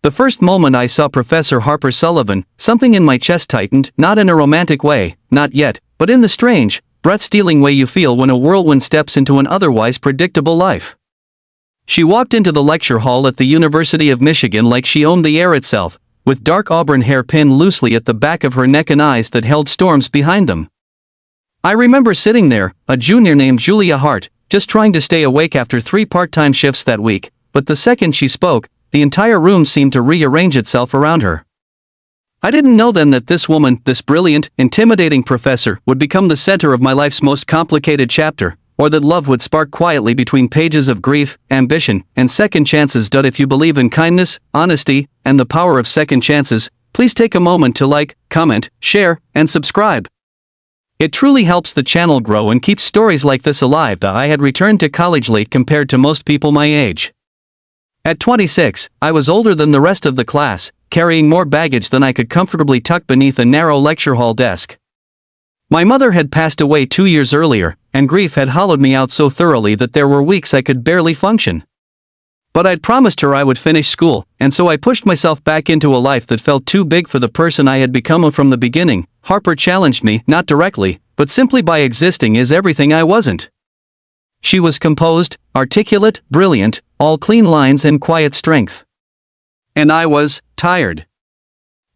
The first moment I saw Professor Harper Sullivan, something in my chest tightened, not in a romantic way, not yet, but in the strange, breath-stealing way you feel when a whirlwind steps into an otherwise predictable life. She walked into the lecture hall at the University of Michigan like she owned the air itself, with dark auburn hair pinned loosely at the back of her neck and eyes that held storms behind them. I remember sitting there, a junior named Julia Hart, just trying to stay awake after 3 part-time shifts that week, but the second she spoke, the entire room seemed to rearrange itself around her. I didn't know then that this woman, this brilliant, intimidating professor, would become the center of my life's most complicated chapter, or that love would spark quietly between pages of grief, ambition, and second chances. If you believe in kindness, honesty, and the power of second chances, please take a moment to like, comment, share, and subscribe. It truly helps the channel grow and keeps stories like this alive. I had returned to college late compared to most people my age. At 26, I was older than the rest of the class, carrying more baggage than I could comfortably tuck beneath a narrow lecture hall desk. My mother had passed away 2 years earlier, and grief had hollowed me out so thoroughly that there were weeks I could barely function. But I'd promised her I would finish school, and so I pushed myself back into a life that felt too big for the person I had become from the beginning. Harper challenged me, not directly, but simply by existing as everything I wasn't. She was composed, articulate, brilliant, all clean lines and quiet strength. And I was tired.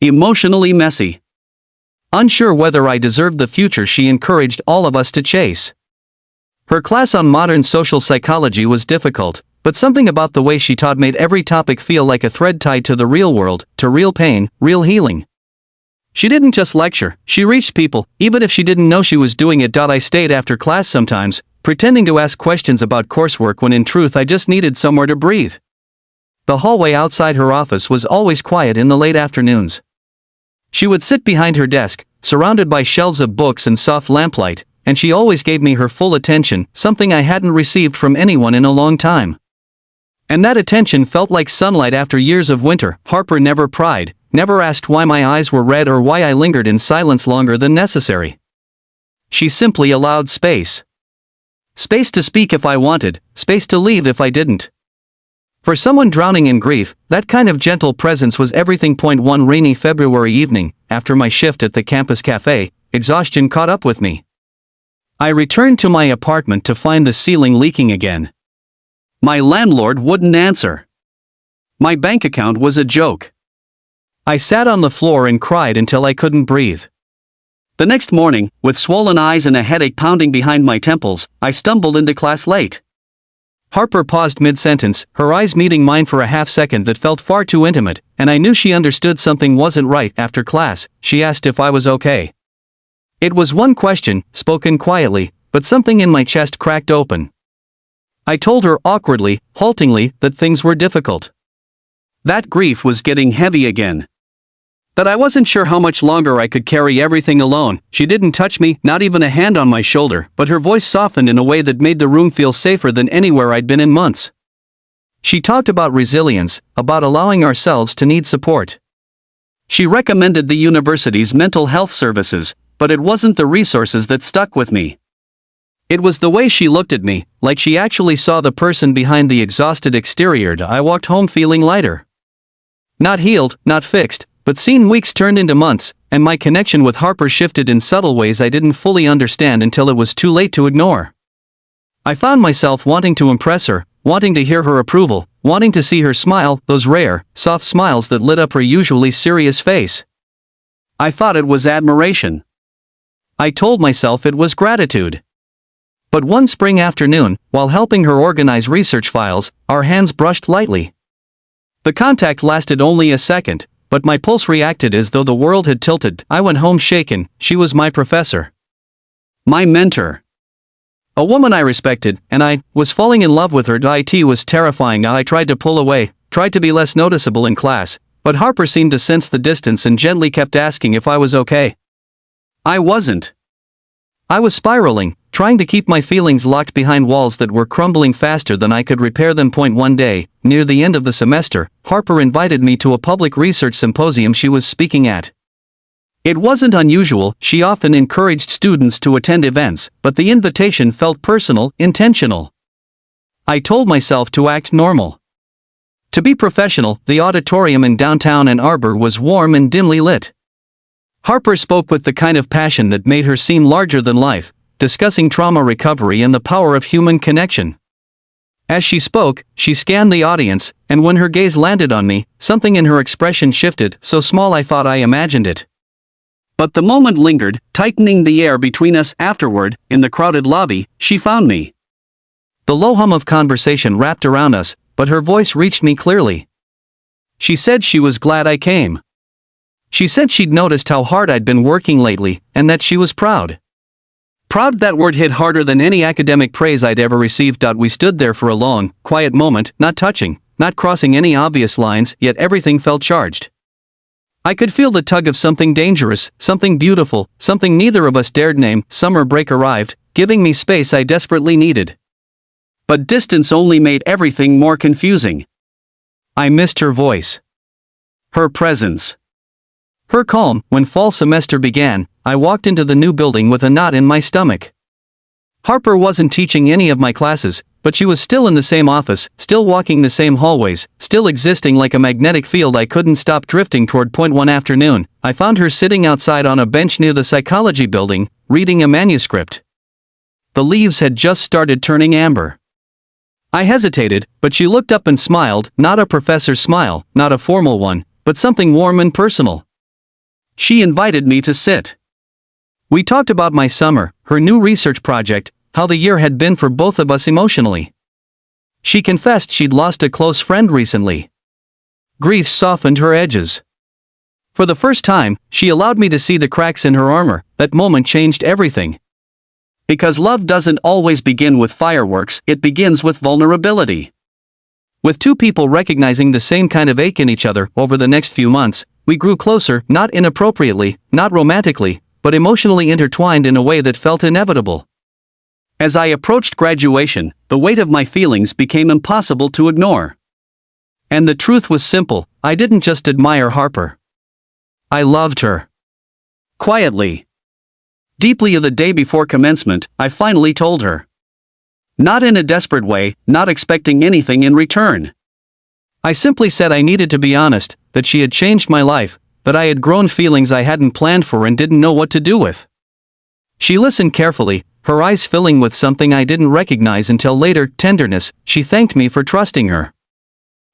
Emotionally messy. Unsure whether I deserved the future she encouraged all of us to chase. Her class on modern social psychology was difficult, but something about the way she taught made every topic feel like a thread tied to the real world, to real pain, real healing. She didn't just lecture, she reached people, even if she didn't know she was doing it. I stayed after class sometimes, pretending to ask questions about coursework when in truth I just needed somewhere to breathe. The hallway outside her office was always quiet in the late afternoons. She would sit behind her desk, surrounded by shelves of books and soft lamplight, and she always gave me her full attention, something I hadn't received from anyone in a long time. And that attention felt like sunlight after years of winter. Harper never pried, never asked why my eyes were red or why I lingered in silence longer than necessary. She simply allowed space. Space to speak if I wanted, space to leave if I didn't. For someone drowning in grief, that kind of gentle presence was everything. One rainy February evening, after my shift at the campus cafe, exhaustion caught up with me. I returned to my apartment to find the ceiling leaking again. My landlord wouldn't answer. My bank account was a joke. I sat on the floor and cried until I couldn't breathe. The next morning, with swollen eyes and a headache pounding behind my temples, I stumbled into class late. Harper paused mid-sentence, her eyes meeting mine for a half-second that felt far too intimate, and I knew she understood something wasn't right. After class, she asked if I was okay. It was one question, spoken quietly, but something in my chest cracked open. I told her awkwardly, haltingly, that things were difficult. That grief was getting heavy again. That I wasn't sure how much longer I could carry everything alone. She didn't touch me, not even a hand on my shoulder, but her voice softened in a way that made the room feel safer than anywhere I'd been in months. She talked about resilience, about allowing ourselves to need support. She recommended the university's mental health services, but it wasn't the resources that stuck with me. It was the way she looked at me, like she actually saw the person behind the exhausted exterior. I walked home feeling lighter. Not healed, not fixed, but seen. Weeks turned into months, and my connection with Harper shifted in subtle ways I didn't fully understand until it was too late to ignore. I found myself wanting to impress her, wanting to hear her approval, wanting to see her smile, those rare, soft smiles that lit up her usually serious face. I thought it was admiration. I told myself it was gratitude. But one spring afternoon, while helping her organize research files, our hands brushed lightly. The contact lasted only a second, but my pulse reacted as though the world had tilted. I went home shaken. She was my professor. My mentor. A woman I respected, and I was falling in love with her. It was terrifying. I tried to pull away, tried to be less noticeable in class, but Harper seemed to sense the distance and gently kept asking if I was okay. I wasn't. I was spiraling, trying to keep my feelings locked behind walls that were crumbling faster than I could repair them. One day, near the end of the semester, Harper invited me to a public research symposium she was speaking at. It wasn't unusual, she often encouraged students to attend events, but the invitation felt personal, intentional. I told myself to act normal. To be professional, the auditorium in downtown Ann Arbor was warm and dimly lit. Harper spoke with the kind of passion that made her seem larger than life, discussing trauma recovery and the power of human connection. As she spoke, she scanned the audience, and when her gaze landed on me, something in her expression shifted, so small I thought I imagined it. But the moment lingered, tightening the air between us. Afterward, in the crowded lobby, she found me. The low hum of conversation wrapped around us, but her voice reached me clearly. She said she was glad I came. She said she'd noticed how hard I'd been working lately, and that she was proud. Proud, that word hit harder than any academic praise I'd ever received. We stood there for a long, quiet moment, not touching, not crossing any obvious lines, yet everything felt charged. I could feel the tug of something dangerous, something beautiful, something neither of us dared name. Summer break arrived, giving me space I desperately needed. But distance only made everything more confusing. I missed her voice. Her presence. Her calm. When fall semester began, I walked into the new building with a knot in my stomach. Harper wasn't teaching any of my classes, but she was still in the same office, still walking the same hallways, still existing like a magnetic field. I couldn't stop drifting toward. One afternoon, I found her sitting outside on a bench near the psychology building, reading a manuscript. The leaves had just started turning amber. I hesitated, but she looked up and smiled, not a professor's smile, not a formal one, but something warm and personal. She invited me to sit. We talked about my summer, her new research project, how the year had been for both of us emotionally. She confessed she'd lost a close friend recently. Grief softened her edges. For the first time, she allowed me to see the cracks in her armor. That moment changed everything. Because love doesn't always begin with fireworks, it begins with vulnerability. With two people recognizing the same kind of ache in each other, over the next few months, we grew closer, not inappropriately, not romantically, but emotionally intertwined in a way that felt inevitable. As I approached graduation, the weight of my feelings became impossible to ignore. And the truth was simple: I didn't just admire Harper. I loved her. Quietly. Deeply. The day before commencement, I finally told her. Not in a desperate way, not expecting anything in return. I simply said I needed to be honest, that she had changed my life, that I had grown feelings I hadn't planned for and didn't know what to do with. She listened carefully, her eyes filling with something I didn't recognize until later: tenderness. She thanked me for trusting her.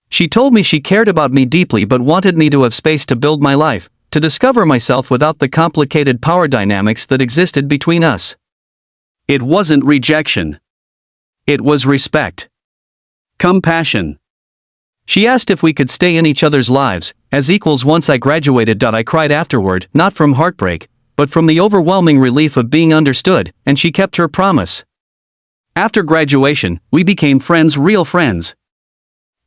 She told me she cared about me deeply but wanted me to have space to build my life, to discover myself without the complicated power dynamics that existed between us. It wasn't rejection. It was respect. Compassion. She asked if we could stay in each other's lives, as equals once I graduated. I cried afterward, not from heartbreak, but from the overwhelming relief of being understood, and she kept her promise. After graduation, we became friends, real friends.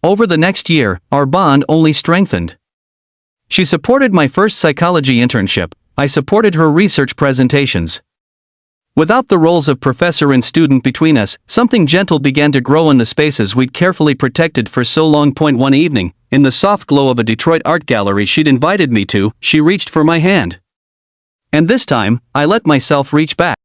Over the next year, our bond only strengthened. She supported my first psychology internship, I supported her research presentations. Without the roles of professor and student between us, something gentle began to grow in the spaces we'd carefully protected for so long. One evening, in the soft glow of a Detroit art gallery she'd invited me to, she reached for my hand. And this time, I let myself reach back.